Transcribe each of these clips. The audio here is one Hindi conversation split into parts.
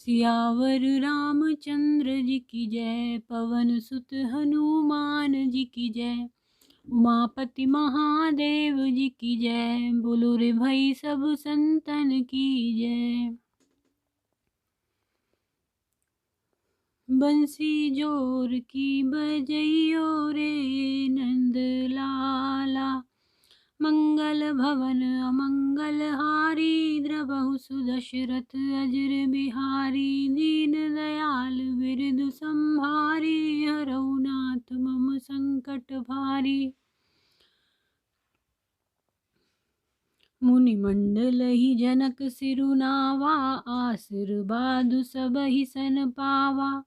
सियावर रामचंद्र जी की जय, पवन सुत हनुमान जी की जय, उमापति महादेव जी की जय। बोलो रे भाई सब संतन की जय। बंसी जोर की बजइयो रे नंद लाला, मंगल भवन अमंगल हारी, द्रबहु सुदशरथ अजर बिहारी। दीन दयाल बिरदु संभारी, हरऊ नाथ मम संकट भारी। मुनि मंडल ही जनक सिरुनावा, आशीर्वाद सब ही सन पावा।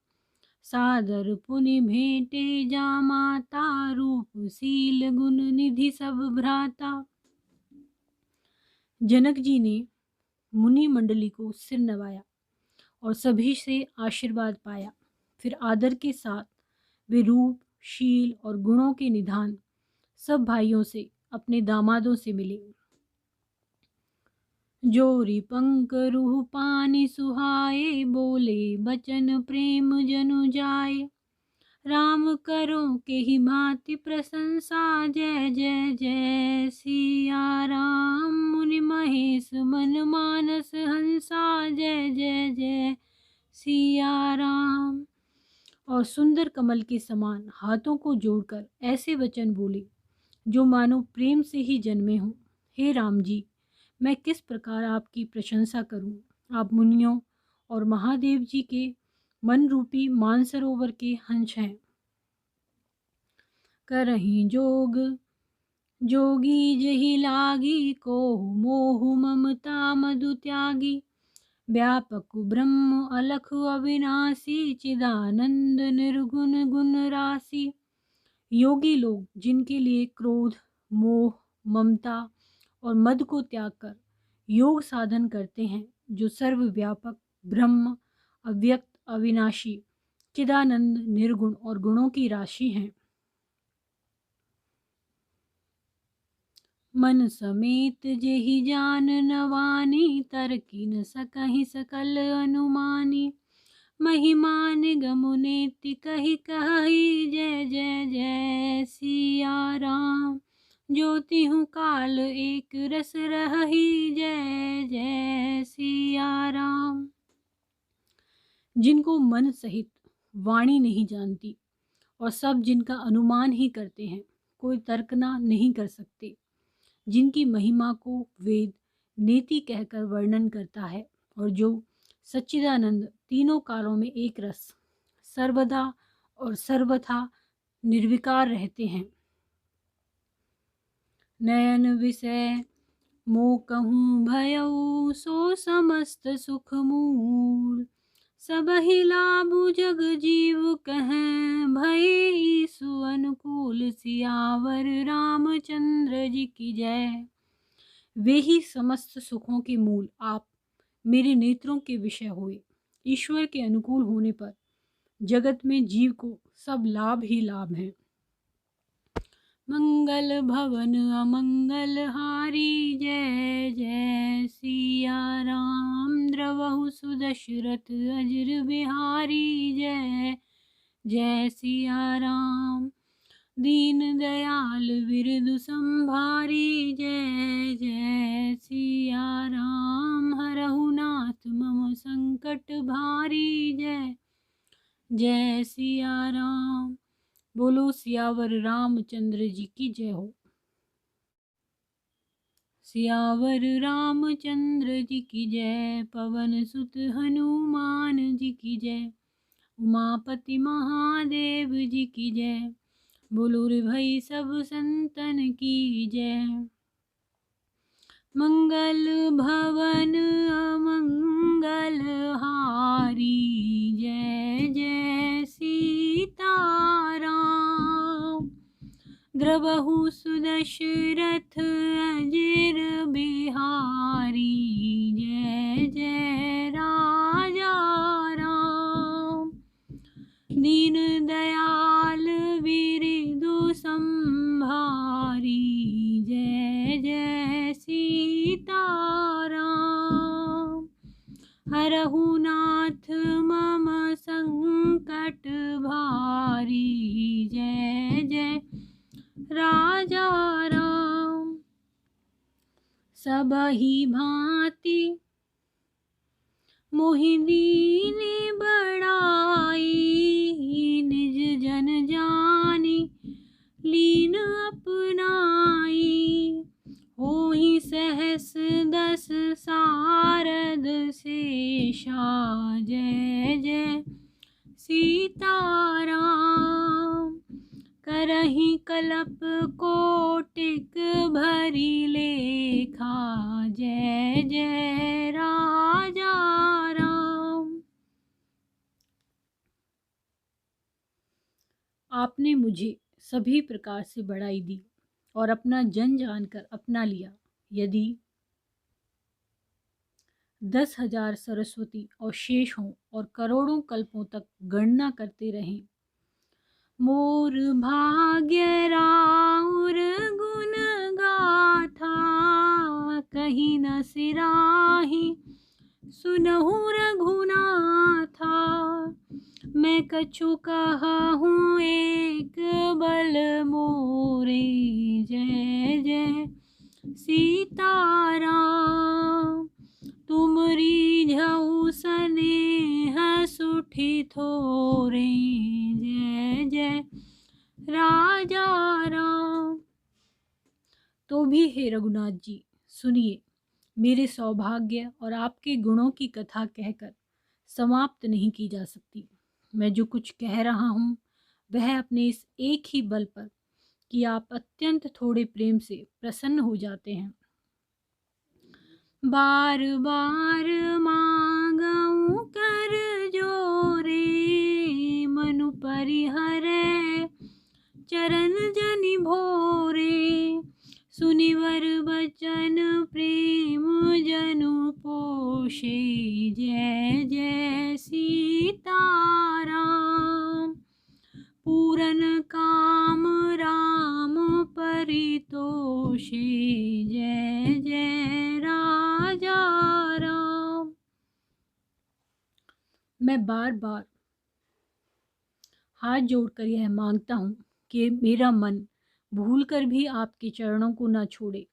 सादर पुनि भेंटे जामाता, रूप शील गुण निधि सब भ्राता। जनक जी ने मुनि मंडली को सिर नवाया और सभी से आशीर्वाद पाया। फिर आदर के साथ वे रूप, शील और गुणों के निधान सब भाइयों से, अपने दामादों से मिले। जोरी पंक रूह पानी सुहाए, बोले बचन प्रेम जनु जाए। राम करो के ही भांति प्रशंसा, जय जय जय सिया राम। मुनि महेश मन मानस हंसा, जय जय जय सिया राम। और सुंदर कमल के समान हाथों को जोड़कर ऐसे वचन बोले जो मानो प्रेम से ही जन्मे हों। हे राम जी, मैं किस प्रकार आपकी प्रशंसा करूं। आप मुनियों और महादेव जी के मन रूपी मानसरोवर के हंस हैं। करहि जोग जोगी जहि लागी, को मोह ममता मधु त्यागी। व्यापक ब्रह्म अलख अविनाशी, चिदानंद निर्गुण गुण राशि। योगी लोग जिनके लिए क्रोध, मोह, ममता और मद को त्याग कर योग साधन करते हैं, जो सर्वव्यापक ब्रह्म, अव्यक्त, अविनाशी, चिदानंद, निर्गुण और गुणों की राशि हैं। मन समेत जेहि जान नवानी, तरकी न सकहि सकल अनुमानी। महिमा निगम नेति कहि कहि, जय जय जय सिया राम। ज्योति हूँ काल एक रस रही, जय जय सिया राम। जिनको मन सहित वाणी नहीं जानती और सब जिनका अनुमान ही करते हैं, कोई तर्कना नहीं कर सकते। जिनकी महिमा को वेद नेति कहकर वर्णन करता है और जो सच्चिदानंद तीनों कालों में एक रस, सर्वदा और सर्वथा निर्विकार रहते हैं। नयन विषय मोह कहूँ भयउ, सो समस्त सुख मूल। सबहि लाभु जग जीव कहें, भय ईसु अनुकूल। सियावर रामचंद्र जी की जय। वे ही समस्त सुखों के मूल, आप मेरे नेत्रों के विषय हुए। ईश्वर के अनुकूल होने पर जगत में जीव को सब लाभ ही लाभ हैं। मंगल भवन अमंगल हारी, जय जय सिया राम। द्रवहु सुदशरथ अजर बिहारी, जय जय सिया राम। दीन दयाल बिरदु संभारी, जय जय सिया राम। हरहु नाथ मम संकट भारी, जय जय सिया राम। बोलो सियावर रामचंद्र जी की जय हो। सियावर रामचंद्र जी की जय, पवन सुत हनुमान जी की जय, उमापति महादेव जी की जय। बोलो रे भाई सब संतन की जय। मंगल भवन अमंगल हारी, जय जय सीताराम। द्रवहु सुदशरथ अजर बिहारी, जय जय राजा राम। दीन दयाल बिरदु संभारी, जय जय सीताराम। हर हरहुनाथ मम संकट भारी। जय जय राजा राम। सबहि भांति मोहि दीन बड़ाई, निज जन जानि लीन अपनाई। होहि सहस दस सारद शेषा, जय जय सीताराम। करहि कलप कोटिक भरी लेखा, जय जय राजा राम। आपने मुझे सभी प्रकार से बड़ाई दी और अपना जन जानकर अपना लिया। यदि 10,000 सरस्वती और शेष हों और करोड़ों कल्पों तक गणना करते रहें, मोर भाग्य राउर गुण गाथा। कहीं न सिराही सुनहु रघुनाथा। मैं कछु कहूँ एक बल मोरे, जय जय सीताराम। तुम रीझऊ स्नेह सुठी थोरे, जय जय राजा राम। तो भी हे रघुनाथ जी सुनिए, मेरे सौभाग्य और आपके गुणों की कथा कहकर समाप्त नहीं की जा सकती। मैं जो कुछ कह रहा हूँ वह अपने इस एक ही बल पर कि आप अत्यंत थोड़े प्रेम से प्रसन्न हो जाते हैं। बार बार मांगऊं कर जोरे, मनु परिहरै चरण जनि भोरे। सुनिवर बचन प्रेम जनु पोषे, जय जय सीताराम। पूरन काम राम परितोषे, जय जय राजा राम। मैं बार बार हाथ जोड़कर यह मांगता हूँ कि मेरा मन भूलकर भी आपके चरणों को न छोड़े।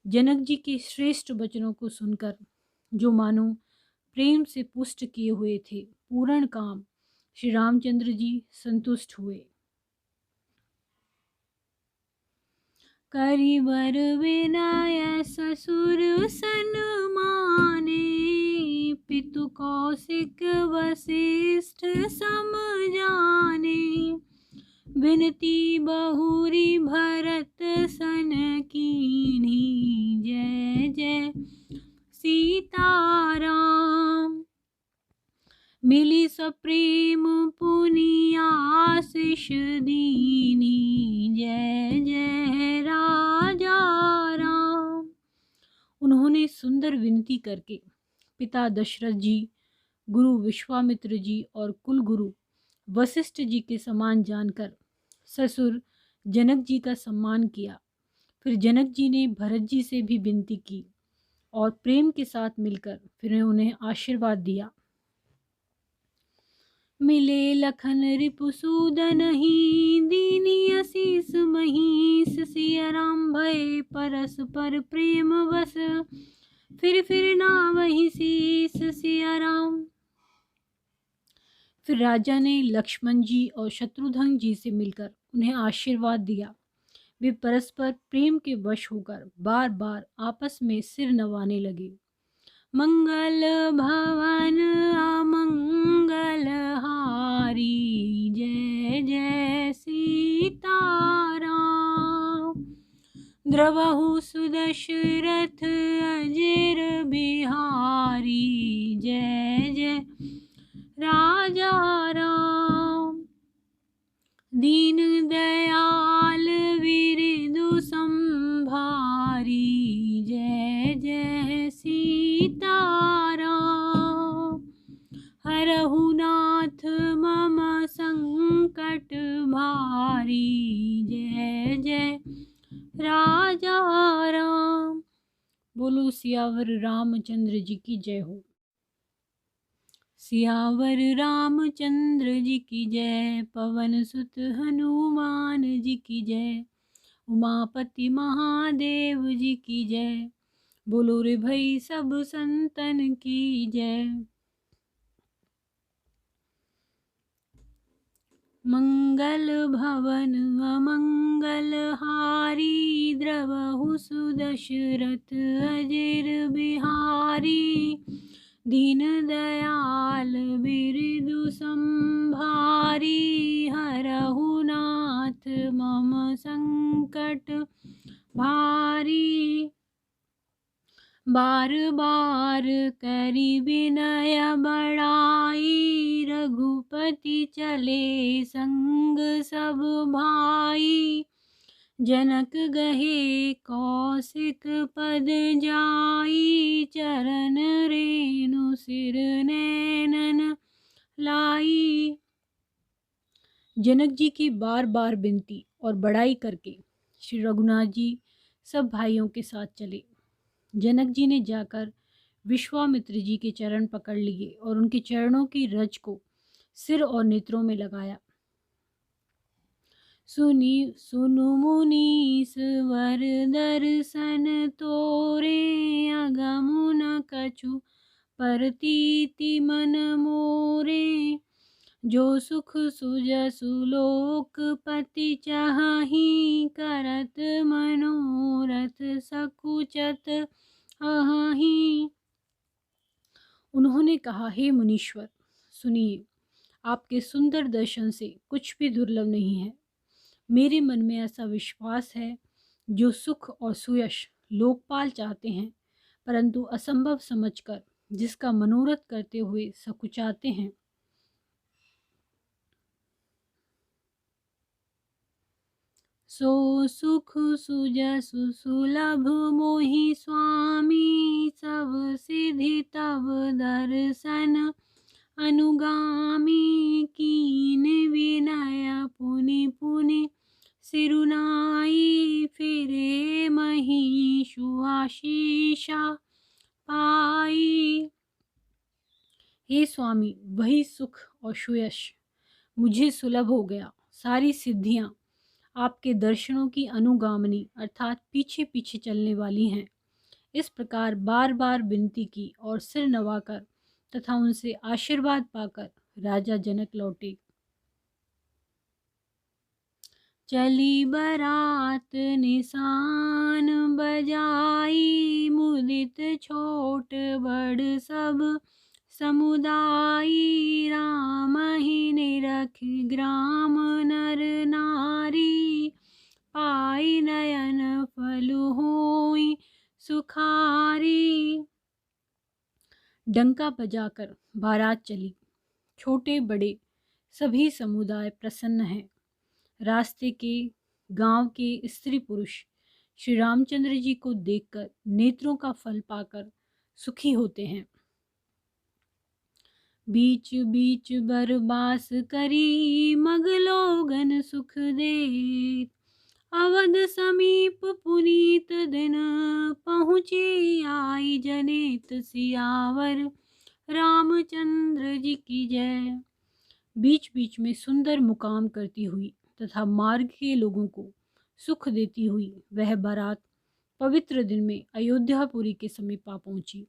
जनक जी के श्रेष्ठ वचनों को सुनकर जो मानो प्रेम से पुष्ट किए हुए थे, पूर्ण काम श्री रामचंद्र जी संतुष्ट हुए। करिवर विनय ससुर सन्माने, पितु कौशिक वशिष्ठ सम जाने। विनती बहुरी भरत सन कीन्ही, जय जय सीताराम। मिली सप्रेम पुनि आशीष दीनी, जय जय राजा राम। उन्होंने सुंदर विनती करके पिता दशरथ जी, गुरु विश्वामित्र जी और कुल गुरु वशिष्ठ जी के समान जानकर ससुर जनक जी का सम्मान किया। फिर जनक जी ने भरत जी से भी विनती की और प्रेम के साथ मिलकर फिर उन्हें आशीर्वाद दिया। मिले लखन रिपुसूदन ही, दीनी असीस महिष। सिया राम भय परस्पर प्रेम बस, फिर ना वही शीस सिया राम। फिर राजा ने लक्ष्मण जी और शत्रुघ्न जी से मिलकर उन्हें आशीर्वाद दिया। वे परस्पर प्रेम के वश होकर बार बार आपस में सिर नवाने लगे। मंगल भवन अमंगल हारी, जय जय सीताराम। द्रवहु सुदशरथ अजिर बिहारी, जय जय राजा राम। दीन दयाल विरिदु संभारी, जय जय सीताराम। हरहु नाथ मम संकट भारी, जय जय राजा राम। बोलो सियावर रामचंद्र जी की जय हो। सियावर रामचंद्र जी की जय, पवन सुत हनुमान जी की जय, उमापति महादेव जी की जय। बोलो रे भाई सब संतन की जय। मंगल भवन अमंगल हारी, द्रवहु सुदशरथ अजिर बिहारी। दीन दयाल बिरदु संभारी, हरहु नाथ मम संकट भारी। बार बार करि विनय बड़ाई, रघुपति चले संग सब भाई। जनक गहे कौशिक पद जाई, चरण रेणु सिर नैनन लाई। जनक जी की बार बार विनती और बड़ाई करके श्री रघुनाथ जी सब भाइयों के साथ चले। जनक जी ने जाकर विश्वामित्र जी के चरण पकड़ लिए और उनके चरणों की रज को सिर और नेत्रों में लगाया। सुनु मुनीस वर दर्शन तोरे, अगमु न कछु परतीति मन मोरे। जो सुख सुजसु लोकपति चाहि, करत मनोरथ सकुचत अहि। उन्होंने कहा, हे मुनीश्वर सुनिए, आपके सुंदर दर्शन से कुछ भी दुर्लभ नहीं है। मेरे मन में ऐसा विश्वास है, जो सुख और सुयश लोकपाल चाहते हैं, परंतु असंभव समझकर जिसका मनोरथ करते हुए सकुचाते हैं। सो सुख सुजसु सुलभ मोहि स्वामी, सब सिद्धि तब दर्शन अनुगामी। कीन विनय पुनि पुनि सिरुनाई, फिरे महिषु आशीषा पाई। हे स्वामी, वही सुख और सुयश मुझे सुलभ हो गया। सारी सिद्धियां आपके दर्शनों की अनुगामनी अर्थात पीछे पीछे चलने वाली हैं। इस प्रकार बार बार विनती की और सिर नवाकर तथा उनसे आशीर्वाद पाकर राजा जनक लौटे। चली बरात निशान बजाई, मुदित छोट बड़ सब समुदायी। राम ही निरख ग्राम नर नारी, पाई नयन फलु होई सुखारी। डंका बजाकर बारात चली। छोटे बड़े सभी समुदाय प्रसन्न हैं। रास्ते के गांव के स्त्री पुरुष श्री रामचंद्र जी को देखकर नेत्रों का फल पाकर सुखी होते हैं। बीच बीच बरबास करी, मगलोगन सुख दे। अवध समीप पुनीत दिन, पहुँची आई जनेत। सियावर रामचंद्र जी की जय। बीच बीच में सुंदर मुकाम करती हुई तथा मार्ग के लोगों को सुख देती हुई वह बारात पवित्र दिन में अयोध्यापुरी के समीप आ पहुंची।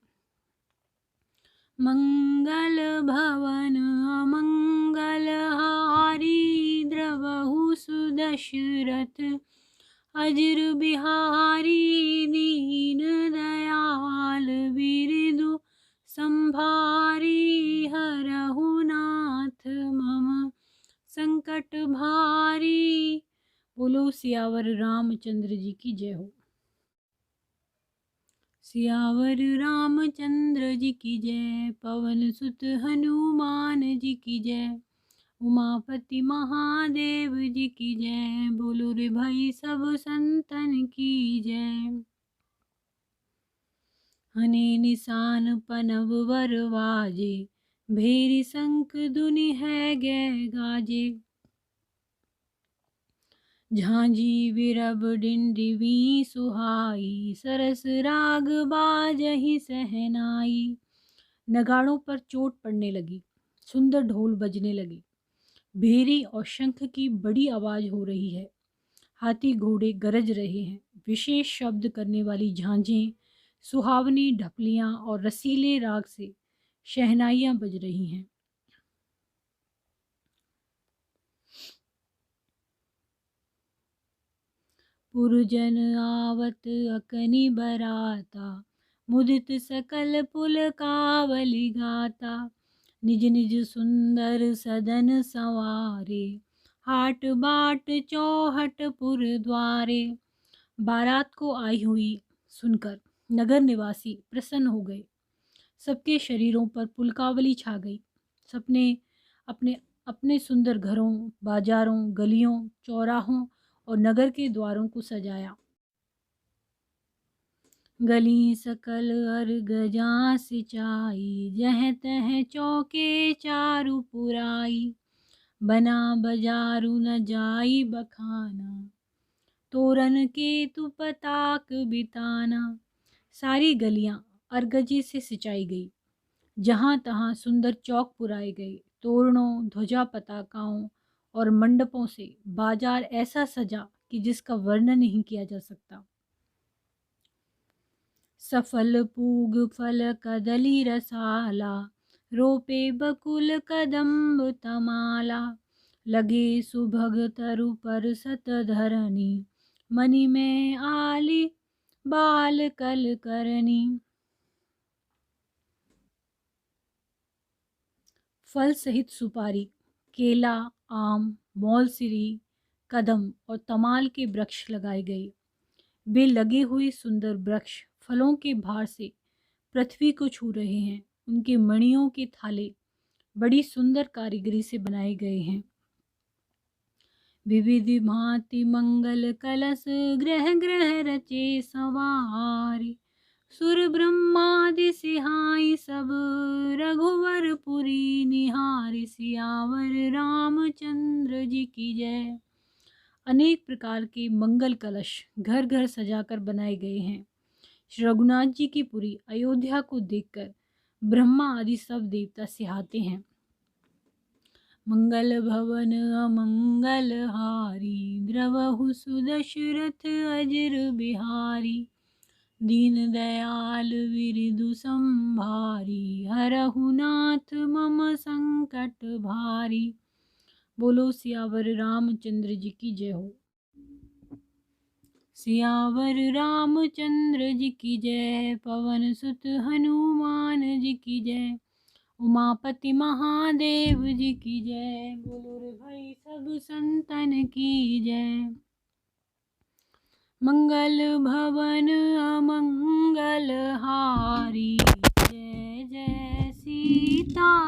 मंगल भवन अमंगल हारी, द्रवहु सुदशरथ अजिर बिहारी। दीन दयाल बिरदु संभारी, हरहु नाथ मम संकट भारी। बोलो सियावर रामचंद्र जी की जय हो। सियावर रामचंद्र जी की जय, पवन सुत हनुमान जी की जय, उमापति महादेव जी की जय। बोलो रे भाई सब संतन की जय। हने निशान पनव वर वाजे, भेरी शंख धुनि है गै गाजे। झांझी विरब डिंडिवी सुहाई, सरस राग बाजहि सहनाई। नगाड़ों पर चोट पड़ने लगी, सुंदर ढोल बजने लगे, भेरी और शंख की बड़ी आवाज हो रही है, हाथी घोड़े गरज रहे हैं, विशेष शब्द करने वाली झांझें, सुहावनी ढपलियां और रसीले राग से शहनाइयां बज रही हैं। पुरजन आवत अकनि बराता, मुदित सकल पुलकावली गाता। निज निज सुंदर सदन संवारे, हाट बाट चौहट पुर द्वारे। बारात को आई हुई सुनकर नगर निवासी प्रसन्न हो गए। सबके शरीरों पर पुलकावली छा गई। सबने अपने अपने सुंदर घरों, बाजारों, गलियों, चौराहों और नगर के द्वारों को सजाया। गली सकल अर्गजा सिंचाई, जह तह चौके चारु पुराई। बना बजारू न जाई बखाना, तोरन के तु पताक बिताना। सारी गलियां अर्गजे से सिंचाई गई। जहाँ तहाँ सुंदर चौक पुराए गए। तोरणों, ध्वजा पताकाओं और मंडपों से बाजार ऐसा सजा कि जिसका वर्णन नहीं किया जा सकता। सफल पूग फल कदली रसाला, रोपे बकुल कदम्ब तमाला। लगे सुभग तरु पर सत धरनी, मणि में आली बाल कल करनी। फल सहित सुपारी, केला, आम, मौलसिरी, कदम और तमाल के वृक्ष लगाए गए। वे लगे हुए सुंदर वृक्ष फलों के भार से पृथ्वी को छू रहे हैं। उनके मणियों के थाले बड़ी सुंदर कारीगरी से बनाए गए हैं। विविध भांति मंगल कलश, ग्रह ग्रह रचे सवारी। सुर ब्रह्मादि सिहाई सब, रघुवर पुरी निहारी। सियावर रामचंद्र जी की जय। अनेक प्रकार के मंगल कलश घर घर सजाकर बनाए गए हैं। श्री रघुनाथ जी की पुरी अयोध्या को देखकर ब्रह्मा आदि सब देवता सिहाते हैं। मंगल भवन अमंगल हारी, द्रवहु सुदशरथ अजर बिहारी। दीन दयाल विरिदु संभारी, हरहु नाथ मम संकट भारी। बोलो सियावर रामचंद्र जी की जय हो। सियावर रामचंद्र जी की जय। पवन सुत हनुमान जी की जय। उमापति महादेव जी की जय। बोलो रे भाई सब संतन की जय। मंगल भवन अमंगल हारी, जय जय सीताराम।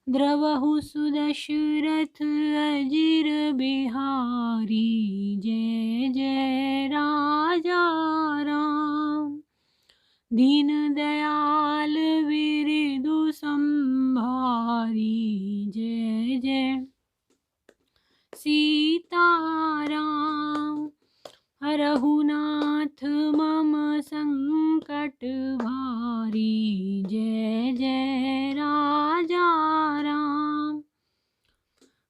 द्रवहु सुदशरथ अजिर बिहारी, जय जय राजा राम। दीन दयाल विरिदु संभारी, जय जय सीताराम। हरहु नाथ मम संकट भारी, जय जय राजा राम।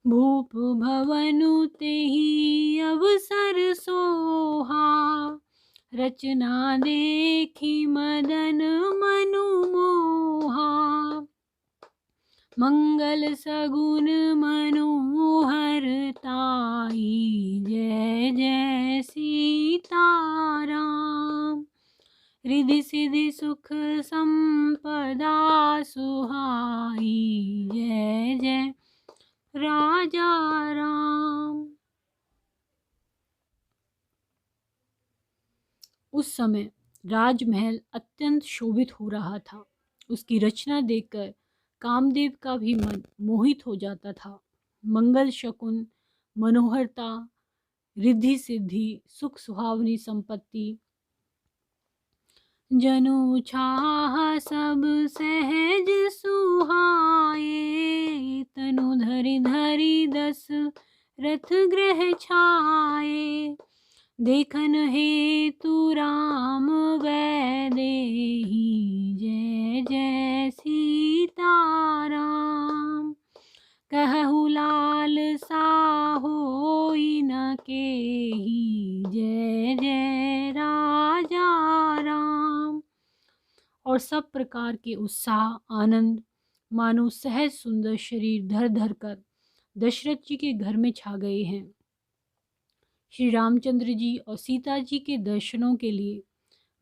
भूप भवनु तेहि अवसर सोहा, रचना देखी मदन मनु मोहा। मंगल सगुन मनोहर ताई, जय जय सीताराम। रिधि सिधि सुख संपदा सुहाई, जय जय राजा राम। उस समय राजमहल अत्यंत शोभित हो रहा था। उसकी रचना देखकर कामदेव का भी मन मोहित हो जाता था। मंगल शकुन, मनोहरता, रिद्धि सिद्धि, सुख सुहावनी संपत्ति, जनु छाह सब सहज सुहाए। तनु धरि धरि दस रथ ग्रह छाए। देखन हेतु राम वैदेही, जय सीताराम। कहु लाल सा होई न केही, जय जय राजा राम। और सब प्रकार के उत्साह आनंद मानो सहज सुंदर शरीर धर धर कर दशरथ जी के घर में छा गए हैं। श्री रामचंद्र जी और सीता जी के दर्शनों के लिए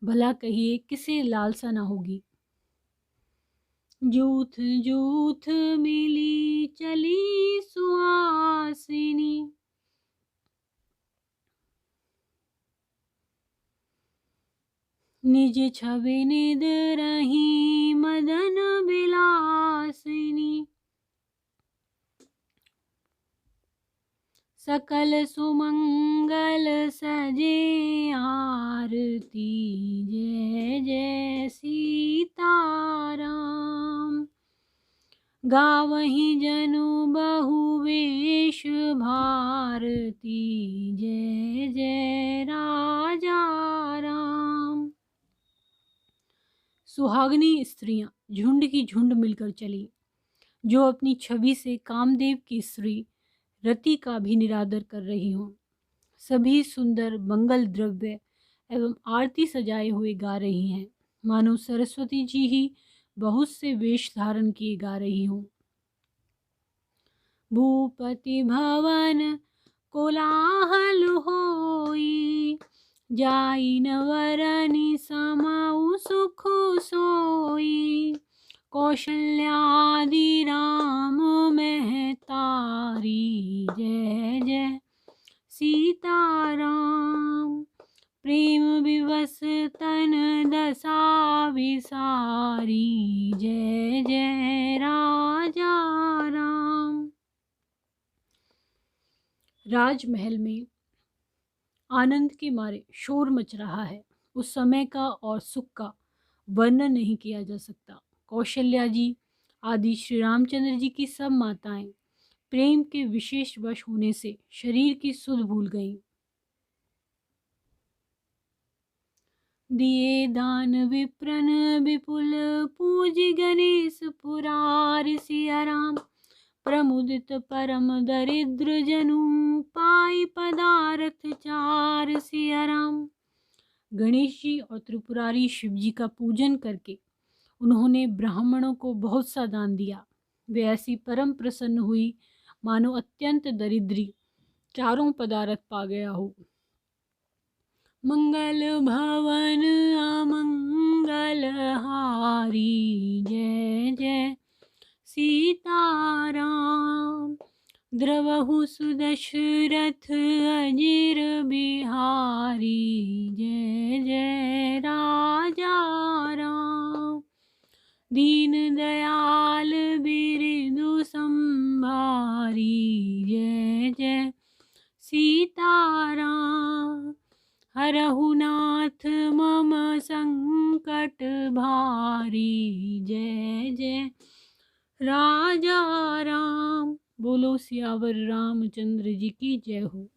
भला कहिए किसे लालसा ना होगी। जूथ जूथ मिली चली सुहासिनी, निज छवि निद रही मदन बिलासिनी। सकल सुमंगल सजे आरती, जय जय सीताराम। गावहीं जनु बहुवेश भारती, जय जय राजा राम। सुहागनी स्त्रियां झुंड की झुंड मिलकर चली, जो अपनी छवि से कामदेव की स्त्री रति का भी निरादर कर रही हों। सभी सुंदर मंगल द्रव्य एवं आरती सजाए हुए गा रही हैं, मानो सरस्वती जी ही बहुत से वेश धारण किए गा रही हों। भूपति भवन कोलाहल होई, जाई न वरनि समउ सुख सोई। कौशल्यादि राम महतारी, जय जय सीताराम। प्रेम विवश तन दशा विसारी, जय जय राजा राम। राजमहल में आनंद के मारे शोर मच रहा है। उस समय का और सुख का वर्णन नहीं किया जा सकता। कौशल्या जी आदि श्री रामचंद्र जी की सब माताएं प्रेम के विशेष वश होने से शरीर की सुध भूल गईं। दिए दान विप्रन विपुल, पूज गणेश पुरार सिया राम। प्रमुदित परम दरिद्र जनु, पाई पदारथ चार सिया राम। गणेश जी और त्रिपुरारी शिव जी का पूजन करके उन्होंने ब्राह्मणों को बहुत सा दान दिया। वे ऐसी परम प्रसन्न हुई मानो अत्यंत दरिद्री चारों पदार्थ पा गया हो। मंगल भवन अमंगल हारी, जय जय सीताराम। द्रवहु सुदशरथ अजिर बिहारी, जय जय राजा राम। दीन दयाल बिरदु संभारी, जय जय सीताराम। हरहु नाथ मम संकट भारी, जय जय राजा राम। बोलो सियावर रामचंद्र जी की जय हो।